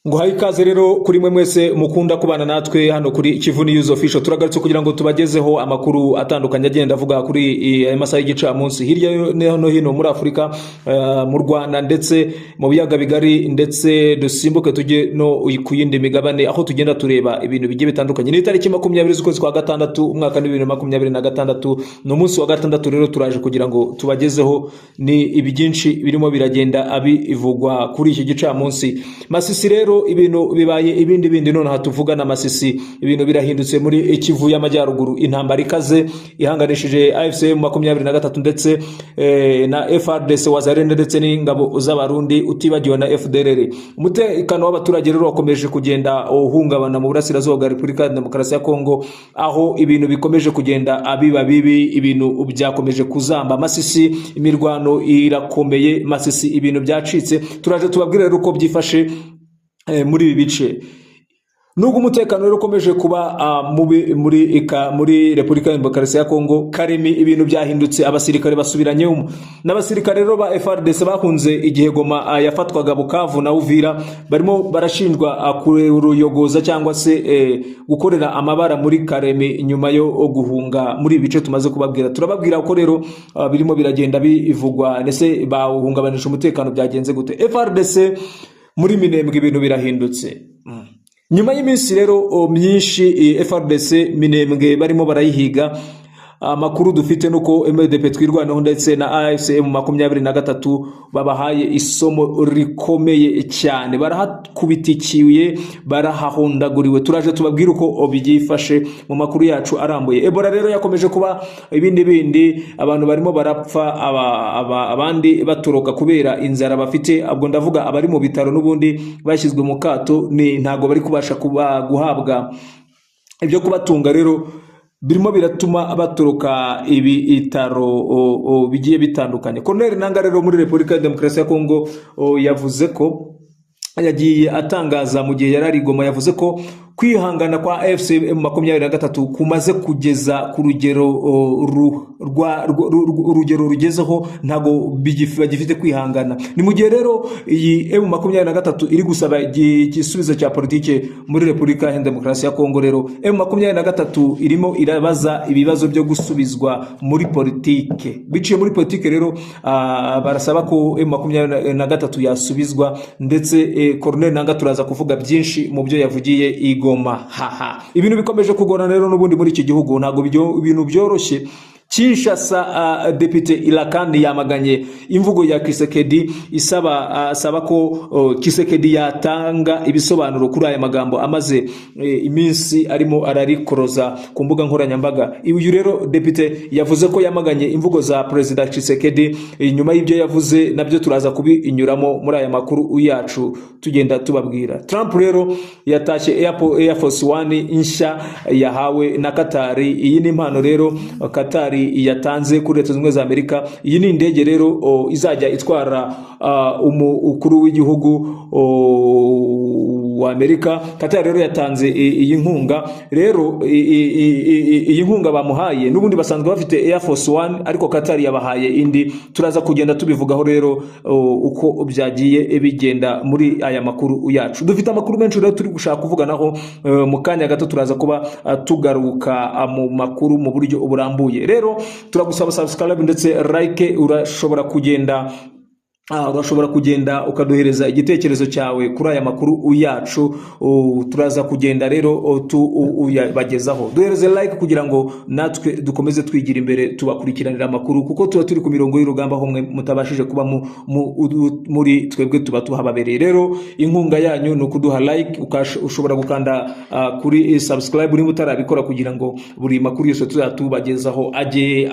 Nguhaye ikaze rero kuri mwe mwese mukunda kubana natwe hano kuri Kivu News Official. Turagarutse kugira ngo tubagezeho amakuru atandukanye agenda avuga kuri aya masaha y'igicamunsi hirya no hino muri Afrika, mu Rwanda ndetse mu biyaga bigari, ndetse dusimbuke tujye no ku yindi migabane aho tugenda tureba ibintu bigiye bitandukanye. Ni tariki 20 z'ukwezi kwa gatandatu umwaka 2026, no munsi wa gatandatu rero turaje kugira ngo tubagezeho ni ibyinshi birimo biragenda abivugwa kuri iki gicamunsi. Masisi rero ibintu bibaye ibindi none hatuvugana Masisi ibintu birahindutse muri Kivu y'Amajyaruguru. Intambara ikaze ihanganishije AFCM 23 ndetse na FARDC wazarende ndetse n'ingabo z'abarundi utibagiwe na FDLR. Umutekano w'abaturage rero wakomeje kugenda uhungabana mu burasirazuba bwa Repubulika ya Demokarasi ya Kongo, aho ibintu bikomeje kugenda abiba bibi, ibintu byakomeje kuzamba. Masisi imirwano irakomeye, Masisi ibintu byacitse. Turaje tubabwira rero uko byifashe muri ibi bice. Nubwo umutekano rero ukomeje kuba muri Repubulika ya Demokarasi ya Kongo, Karemi ibintu byahindutse, abasirikare basubiranyemo. N'abasirikare rero ba FARDC bakunze igihe Goma yafatwaga Bukavu na Uvira, barimo barashinjwa kuruyogoza cyangwa se gukorera amabara muri Karemi nyuma yo guhunga muri ibi bice tumaze kubabwira. Turababwira ko rero birimo biragenda bivugwa, ndetse bahungabanisha umutekano byagenze gute. FARDC muri Minembwe ibintu birahindutse. Nyuma y'iminsi rero myinshi FARDC Minembwe barimo barayihiga, amakuru dufite nuko MDP twirwanaho ndetse na AFCM 23 babahaye isomo rikomeye cyane, barahakubitikiye, barahahondaguriwe. Turaje tubabwira uko byifashe mu makuru yacu arambuye. Ebola rero yakomeje kuba ibindi abantu barimo barapfa, abandi batoroka kubera inzara bafite. Abwo ndavuga abari mu bitaro n'ubundi bashyizwe mu kato, ni ntago bari kubasha guhabwa ibyo kubatunga, rero birimo biratuma batoroka ibitaro bigiye bitandukanye. Colonel Nanga rero muri Repubulika ya Demokarasi ya Kongo yavuze ko yagiye atangaza mu gihe yarari Goma, yavuze ko kwihangana kwa AFCM 23 kumaze kugeza ku rugero rugezeho, ntago bagifite kwihangana. Ni mu gihe rero iyi M23 iri gusaba igisubizo cya politike muri Repubulika ya Demokarasi ya Kongo. Rero M23 irimo irabaza ibibazo byo gusubizwa muri politike, biciye muri politike. Rero barasaba ko M23 yasubizwa, ndetse Colonel Nanga turaza kuvuga byinshi mu byo yavugiye Igoma. Ibintu bikomeje kugorana rero n'ubundi muri iki gihugu, ntago ibintu byoroshye. Kinshasa, Depite Ilakani yamaganye imvugo ya Kisekedi asaba ko Kisekedi yatanga ibisobanuro kuri aya magambo amaze iminsi arimo ararikoroza ku mbuga nkoranyambaga. Uyu rero Depite yavuze ko yamaganye imvugo za President Kisekedi. Nyuma y'ibyo yavuze nabyo turaza kubinyuramo muri aya makuru yacu tugenda tubabwira. Trump rero yatashye Air Force One inshya yahawe na Qatar. Iyi ni impano rero Qatar yatanze kuri Leta Zunze Ubumwe za Amerika. Iyi ni indege rero izajya itwara umukuru w'igihugu wa Amerika. Qatar rero yatanze iyi nkunga. Rero iyi nkunga bamuhaye, n'ubundi basanzwe bafite Air Force One, ariko Qatar yabahaye indi. Turaza kugenda tubivugaho rero uko byagiye bigenda muri aya makuru yacu. Dufite amakuru menshi rero turi gushaka kuvuganaho, mu kanya gato turaza kuba tugaruka mu makuru mu buryo burambuye. Rero turagusaba subscribe ndetse like. Urashobora kugenda ukaduhereza igitekerezo cyawe kuri aya makuru yacu. Turaza kugenda rero tubagezaho. Duhereze like kugira ngo natwe dukomeze twigira imbere, tubakurikiranira amakuru, kuko tuba turi ku mirongo y'urugamba aho mwe mutabashije kuba muri twebwe tuba tuhababereye. Rero inkunga yanyu ni ukuduha like, ushobora gukanda kuri subscribe niba utarabikora, kugira ngo buri makuru yose tuzatubagezaho ajye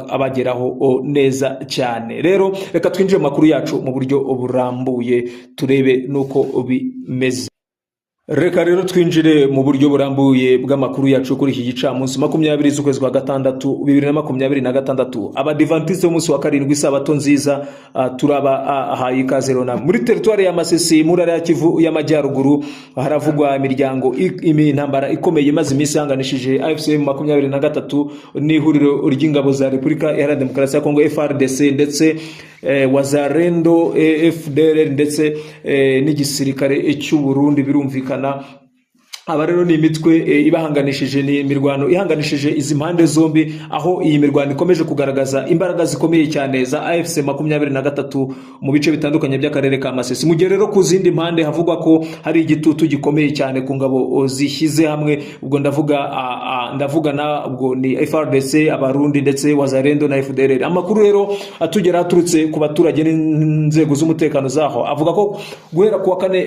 abageraho neza cyane. Rero reka twinjire makuru yacu mu buryo burambuye turebe nuko bimeze. Reka rero twinjire mu buryo burambuye bw'amakuru yacu kuri iki gicamunsi 20 z'ukwezi kwa gatandatu 2026. Abadivantiste b'umunsi wa karindwi isabato nziza, turaba ahaye ikaze rona muri teritwari ya Masisi muri ya Kivu y'amajyaruguru. Haravugwa imiryango intambara ikomeye maze iminsi yanganishije AFCM 23 n'ihuriro ry'ingabo za Repubulika Iharanira Demokarasi ya Kongo FARDC ndetse Wazalendo FDLR ndetse n'igisirikare cy'u Burundi. Birumvikana aba rero ni imitwe ibahanganishije, ni imirwano ihanganishije izi mpande zombi, aho iyi mirwano ikomeje kugaragaza imbaraga zikomeye cyane za AFC 23 mu bice bitandukanye by'akarere ka Masisi. Mu gihe rero ku zindi mpande havugwa ko hari igitutu gikomeye cyane ku ngabo zishyize hamwe, ubwo ndavuga na ubwo ni FARDC, Abarundi ndetse Wazalendo na FDLR. Amakuru rero atugera aturutse ku baturage n'inzego z'umutekano zaho avuga ko guhera ku wa kane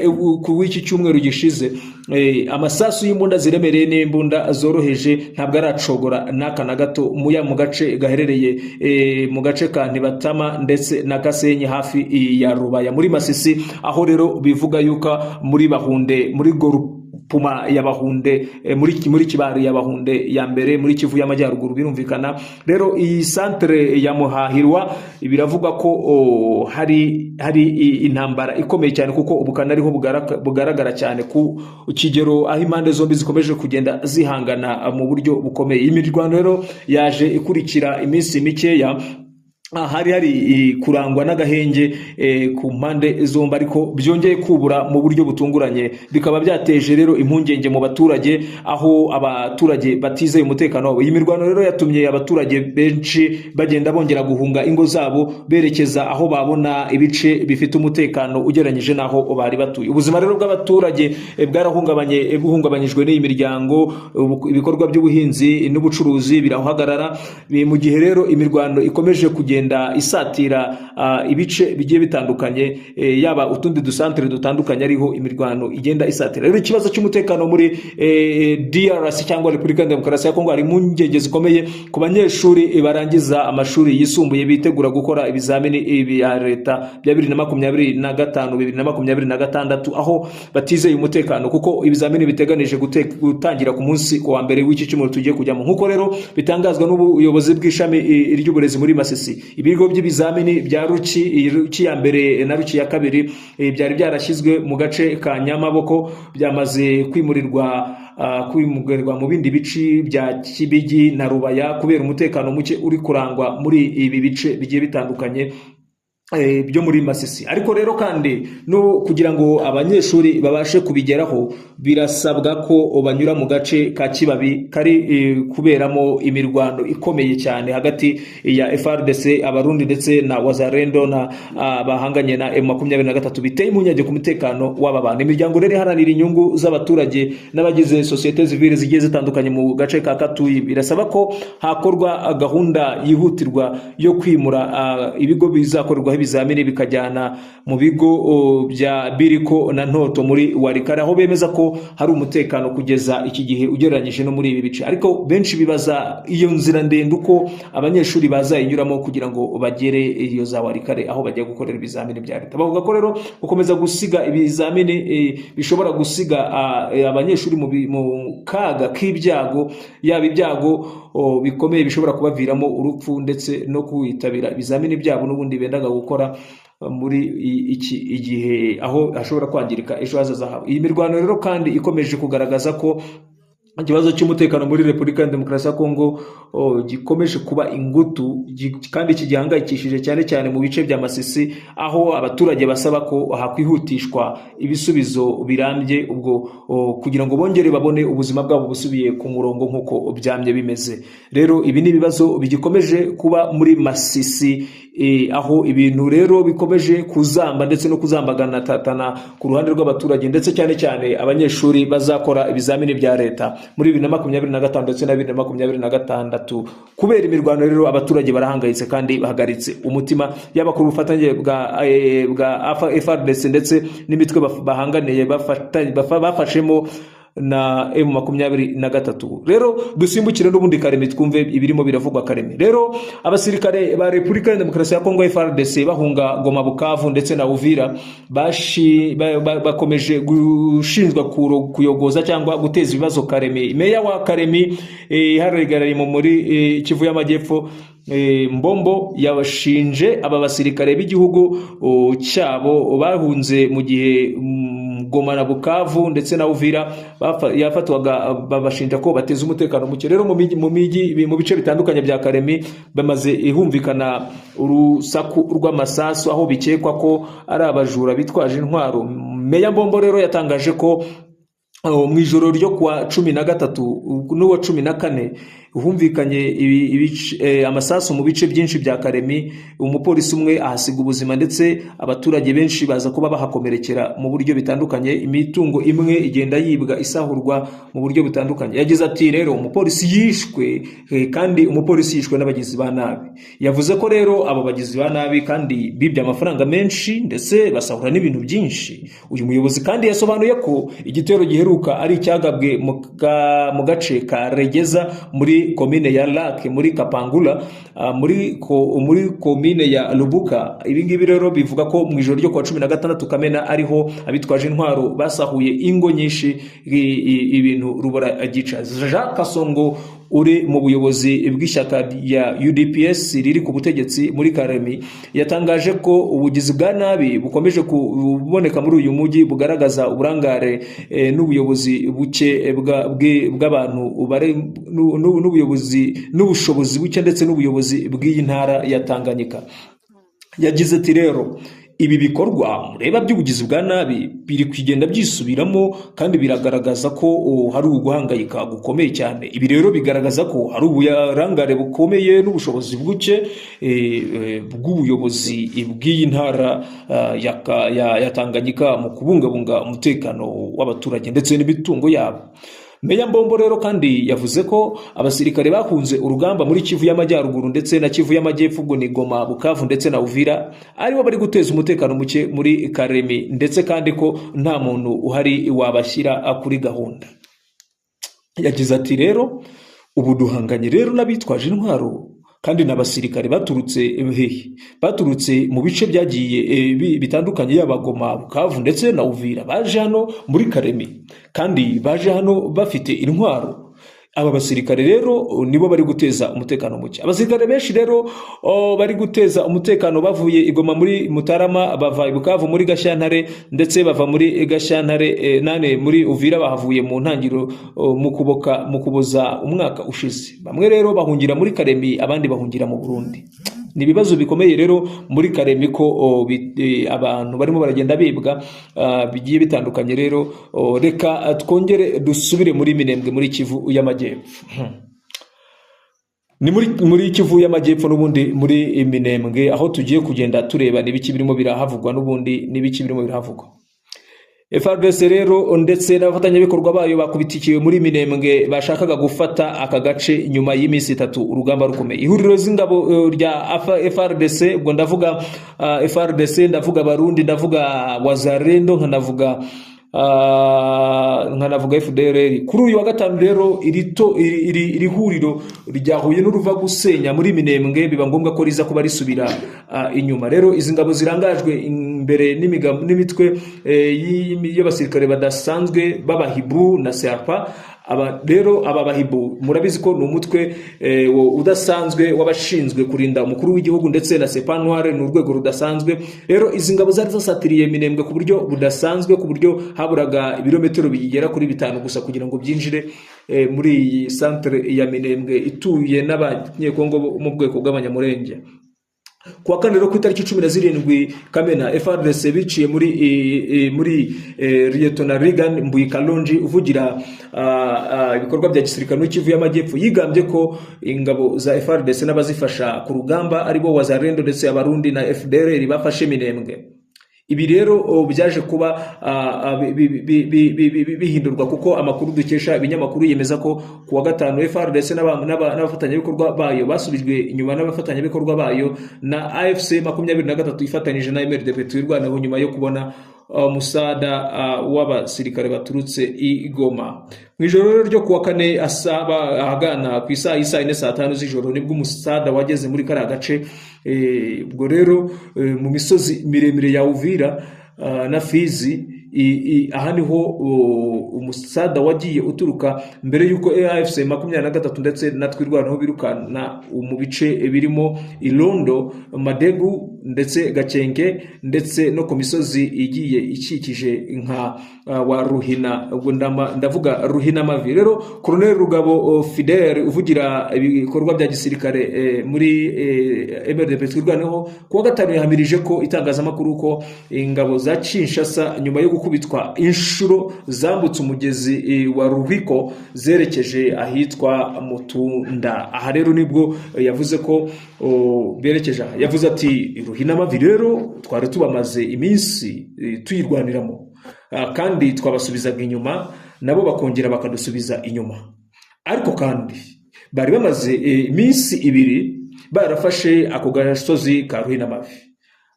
w'iki cyumweru gishize amasasu y'imbunda ziremereye n'imbunda zoroheje ntabwo aracogora n'aka na gato mu gace gaherereye mu gace ka Ntibatama ndetse na Gasenyi hafi ya Rubaya muri Masisi, aho rero bivuga yuko muri Bahunde, muri Puma ya Bahunde, muri Kibari ya Bahunde ya mbere muri Kivu y'amajyaruguru. Birumvikana rero iyi centre ya Muhahirwa biravuga ko hari intambara ikomeye cyane, kuko ubukana ariho bugaragara cyane ku kigero aho impande zombi zikomeje kugenda zihangana mu buryo bukomeye. Imirwano rero yaje ikurikira iminsi mikeya hari kurangwa n'agahenge ku mpande zombi, ariko byongeye kubura mu buryo butunguranye, bikaba byateje rero impungenge mu baturage, aho abaturage batizeye umutekano wabo. Iyi mirwano rero yatumye abaturage benshi bagenda bongera guhunga ingo zabo berekeza aho babona ibice bifite umutekano ugereranyije naho bari batuye. Ubuzima rero bw'abaturage buhungabanyijwe n'iyi miryango, ibikorwa by'ubuhinzi n'ubucuruzi birahagarara, mu gihe rero imirwano ikomeje kugenda isatira ibice bigiye bitandukanye, yaba utundi dusantere dutandukanye ariho imirwano igenda isatira. Rero ikibazo cy'umutekano muri DRC cyangwa Repubulika ya Demokarasi ya Kongo hari impungenge zikomeye ku banyeshuri barangiza amashuri yisumbuye bitegura gukora ibizamini bya leta bya 2025-2026, aho batizeye umutekano kuko ibizamini biteganije gutangira ku munsi wa mbere w'iki cyumweru tugiye kujyamo, nkuko rero bitangazwa n'ubuyobozi bw'ishami ry'uburezi muri Masisi. Ibigo by'ibizamini bya Ruki ya mbere na Ruki ya kabiri byari byarashyizwe mu gace ka Nyamaboko, byamaze kwimurirwa mu bindi bice bya Kibigi na Rubaya kubera umutekano muke uri kurangwa muri ibi bice bigiye bitandukanye byo muri Masisi. Ariko rero kandi no kugira ngo abanyeshuri babashe kubigeraho birasabwa ko banyura mu gace ka Kibabi kari kuberamo imirwano ikomeye cyane hagati ya FARDC, Abarundi ndetse na Wazalendo na bahanganye na M23, biteye impungenge ku mutekano w'aba bantu. Imiryango rero iharanira inyungu z'abaturage n'abagize societe civile zigiye zitandukanye mu gace ka Katuyi birasaba ko hakorwa gahunda yihutirwa yo kwimura ibigo bizakorerwa ibizamini bikajyana mu bigo bya Biriko na Ntoto muri Warikare, aho bemeza ko hari umutekano kugeza iki gihe ugereranyije no muri ibi bice. Ariko benshi bibaza iyo nzira ndende uko abanyeshuri bazayinyuramo kugira ngo bagere iyo za Warikare aho bajya gukorera ibizamini bya leta. Bavuga ko rero gukomeza gusiga ibizamini bishobora gusiga abanyeshuri mu kaga k'ibyago, yaba ibyago bikomeye bishobora kubaviramo urupfu ndetse no kwitabira ibizamini byabo n'ubundi bendaga gukora muri iki igihe aho hashobora kwangirika ejo hazaza habo. Iyi mirwano rero kandi ikomeje kugaragaza ko ikibazo cy'umutekano muri Repubulika ya Demokarasi ya Kongo gikomeje kuba ingutu kandi kigihangayikishije cyane cyane mu bice bya Masisi, aho abaturage basaba ko hakwihutishwa ibisubizo birambye ubwo kugira ngo bongere babone ubuzima bwabo busubiye ku murongo nk'uko byamye bimeze. Rero ibi ni ibibazo bigikomeje kuba muri Masisi, aho ibintu rero bikomeje kuzamba ndetse no kuzambagana tatana ku ruhande rw'abaturage ndetse cyane cyane abanyeshuri bazakora ibizamini bya leta muri 2025 ndetse na 2026. Kubera imirwano rero abaturage barahangayitse kandi bahagaritse umutima, yaba ku bufatanye bwa FARDC ndetse n'imitwe bahanganiye bafashemo na M23. Rero dusimbukire n'ubundi Karemi twumve ibirimo biravugwa Karemi. Rero abasirikare ba Repubulika ya Demokarasi ya Kongo FARDC bahunga Goma, Bukavu ndetse na Uvira bakomeje gushinjwa kuyogoza cyangwa guteza ibibazo Karemi. Meya wa Karemi harigarari muri Kivu y'Amajyepfo Mbombo yabashinje aba basirikare b'igihugu cyabo bahunze mu gihe Goma na Bukavu ndetse na Uvira yafatwaga, babashinja ko bateza umutekano muke. Rero mu bice bitandukanye bya Karemi bamaze ihumvikana urusaku rw'amasasu aho bikekwa ko ari abajura bitwaje intwaro. Meya Mbombo rero yatangaje ko mu ijoro ryo kwa 13 n'uwa 14 humvikanye amasasu mu bice byinshi bya Karemi, umupolisi umwe ahasiga ubuzima ndetse abaturage benshi baza kuba bahakomerekera mu buryo bitandukanye, imitungo imwe igenda yibwa isahurwa mu buryo bitandukanye. Yagize ati rero umupolisi yishwe kandi umupolisi yishwe n'abagizi ba nabi. Yavuze ko rero abo bagizi ba nabi kandi bibye amafaranga menshi ndetse basahura n'ibintu byinshi. Uyu muyobozi kandi yasobanuye ko igitero giheruka ari icyagabwe mu gace ka Regeza muri komine ya Lake muri Kapangula, muri komine ya Lubuka. Ibingibi rero bivuga ko mu ijoro ryo kwa 16 Kamena ariho abitwaje intwaro basahuye ingo nyinshi ibintu rubora gica. Jean Kasongo uri mu buyobozi bw'ishyaka ya UDPS riri ku butegetsi muri Karemi yatangaje ko ubugizi bwa nabi bukomeje kuboneka muri uyu mujyi bugaragaza uburangare n'ubuyobozi buke bw'abantu n'ubuyobozi n'ubushobozi buke ndetse n'ubuyobozi bw'iyi ntara ya Tanganyika. Yagize ati rero ibi bikorwa mureba by'ubugizi bwa nabi biri kugenda byisubiramo kandi biragaragaza ko hari uguhangayika gukomeye cyane. Ibi rero bigaragaza ko hari uburangare bukomeye n'ubushobozi buke bw'ubuyobozi bw'iyi ntara ya Tanganyika mu kubungabunga umutekano w'abaturage ndetse n'imitungo yabo. Meya Mbombo rero kandi yavuze ko abasirikare bahunze urugamba muri Kivu y'Amajyaruguru ndetse na Kivu y'Amajyepfo ubwo ni Goma, Bukavu ndetse na Uvira aribo bari guteza umutekano muke muri Karemi ndetse kandi ko nta muntu uhari wabashyira kuri gahunda. Yagize ati rero ubu duhanganye rero n'abitwaje intwaro kandi n'abasirikare baturutse mu bice byagiye bitandukanye yaba Goma, Bukavu ndetse na Uvira baje hano muri Karemi kandi baje hano bafite intwaro. Aba basirikare rero nibo bari guteza umutekano muke. Abasirikare benshi rero bari guteza umutekano bavuye igoma muri Mutarama, bava Bukavu muri Gashyantare ndetse bava muri Gashyantare nane muri Uvira bahavuye mu ntangiro mu kuboza umwaka ushize. Bamwe rero bahungira muri Karemi abandi bahungira mu Burundi. Ni ibibazo bikomeye rero muri Karemi ko abantu barimo baragenda bibwa bigiye bitandukanye. Rero reka twongere dusubire muri Minembwe muri Kivu y'Amajyepfo. Ni muri Kivu y'Amajyepfo n'ubundi muri Minembwe aho tugiye kugenda tureba n'ibiki birimo birahavugwa n'ubundi n'ibiki birimo birahavugwa. FARDC rero ndetse n'abafatanyabikorwa bayo bakubitikiwe muri Minembwe bashakaga gufata aka gace nyuma y'iminsi 3 urugamba rukomeye. Ihuriro z'ingabo rya FARDC ubwo ndavuga FARDC, ndavuga Barundi, ndavuga Wazalendo, nkanavuga FDLR. Kuri uyu wa gatanu rero iri huriro ryahuye n'uruva gusenya muri Minembwe, biba ngombwa ko riza kuba risubira inyuma. Rero izi ngabo zirangajwe imbere n'imitwe y'abasirikare badasanzwe b'abahibu na serpa. Aba bahibu murabizi ko ni umutwe udasanzwe wabashinzwe kurinda umukuru w'igihugu ndetse na Sepa Noire ni urwego rudasanzwe. Rero izi ngabo zari zasatiriye Minembwe ku buryo budasanzwe, ku buryo haburaga ibirometero bigera kuri 5 gusa kugira ngo byinjire muri iyi centre ya Minembwe ituye n'abanyekongo mu bweko bw'abanyamurenge. Kuwa kane rero ku itariki 17 Kamena FARDC biciye muri Lieutenant Regan Mbuyikalonji uvugira ibikorwa bya gisirikare muri Kivu y'Amajyepfo yigambye ko ingabo za FARDC n'abazifasha ku rugamba aribo Wazalendo ndetse Abarundi na FDLR bafashe Minembwe. Ibi rero byaje kuba bihindurwa kuko amakuru dukesha ibinyamakuru yemeza ko kuwa gatanu FARDC n'abafatanyabikorwa bayo basubijwe inyuma n'abafatanyabikorwa bayo na AFC 23 ifatanyije na MRDP twirwanaho nyuma yo kubona musada w'abasirikare baturutse i Goma. Mu ijoro ryo kuwa kane asaba ahagana ku isaha y'isa 4 saa 5 z'ijoro nibwo umusada wageze muri kariya gace. Ubwo rero mu misozi miremire ya Uvira na Fizi, aha niho umusada wagiye uturuka mbere yuko AFC 23 ndetse na twirwanaho birukana mu bice birimo Ilondo, Madegu ndetse Gakenge ndetse no ku misozi igiye ikikije nka wa Ruhina, ndavuga Ruhina Mavi. Rero Colonel Rugabo Fidel uvugira ibikorwa bya gisirikare muri MRDP twirwanaho kuwa gatanu yahamirije ko itangazamakuru ko ingabo za Kinshasa nyuma yo gukubitwa inshuro zambutse umugezi wa Rubiko zerekeje ahitwa Mutunda. Aha rero nibwo yavuze ko berekeje, yavuze ati Ruhina Mavi rero twari tubamaze iminsi tuyirwaniramo kandi twabasubizaga inyuma nabo bakongera bakadusubiza inyuma, ariko kandi bari bamaze iminsi 2 barafashe ako gasozi ka Ruhina Mavi.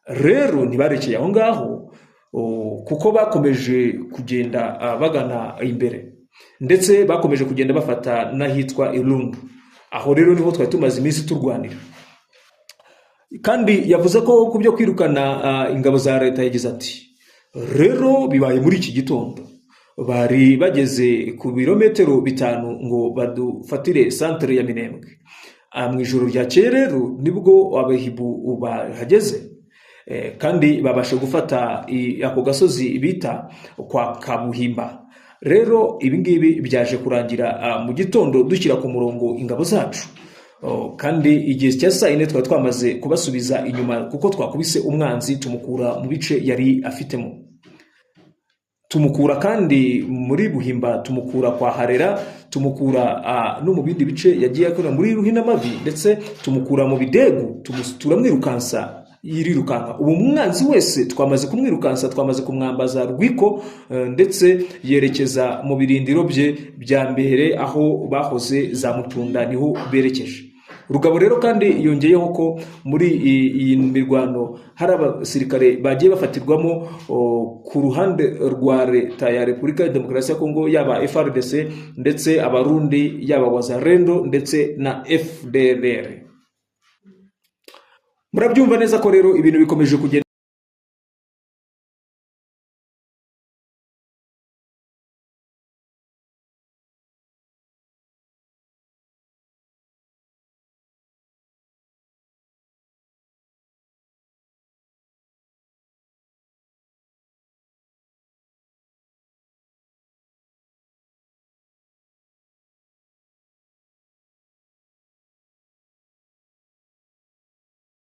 Rero ntibarekeye aho ngaho kuko bakomeje kugenda bagana imbere ndetse bakomeje kugenda bafata n'ahitwa Irundu. Aho rero niho twari tumaze iminsi turwanira. Kandi yavuze ko kubyo kwirukana ingabo za leta yagize ati rero bibaye muri iki gitondo bari bageze ku birometero 5 ngo badufatire centre ya Minembwe. Mu ijoro ryakeye rero nibwo abahibu bahageze kandi babashe gufata ako gasozi bita kwa Kabuhimba. Rero ibingibi byaje kurangira mu gitondo dushyira ku murongo ingabo zacu, kandi igihe cya saa 4 twari twamaze kubasubiza inyuma kuko twakubise umwanzi tumukura mu bice yari afitemo. Tumukura kandi muri Buhimba, tumukura kwa Harera, tumukura no mu bindi bice yagiye akora muri Ruhina Mavi, ndetse tumukura mu Bidegu, turamwirukansa yirirukanka. Ubu mwanzi wese twamaze kumwirukansa, twamaze kumwambaza Rwiko ndetse yerekeza mu birindiro bye bya mbere aho bahoze za Mutunda niho berekeje. Rugabo rero kandi yongeyeho ko muri iyi mirwano hari abasirikare bagiye bafatirwamo ku ruhande rwa leta ya Repubulika ya Demokarasi ya Kongo, yaba FARDC ndetse abarundi, yaba Wazalendo ndetse na FDLR. Murabyumva neza ko rero ibintu bikomeje kugenda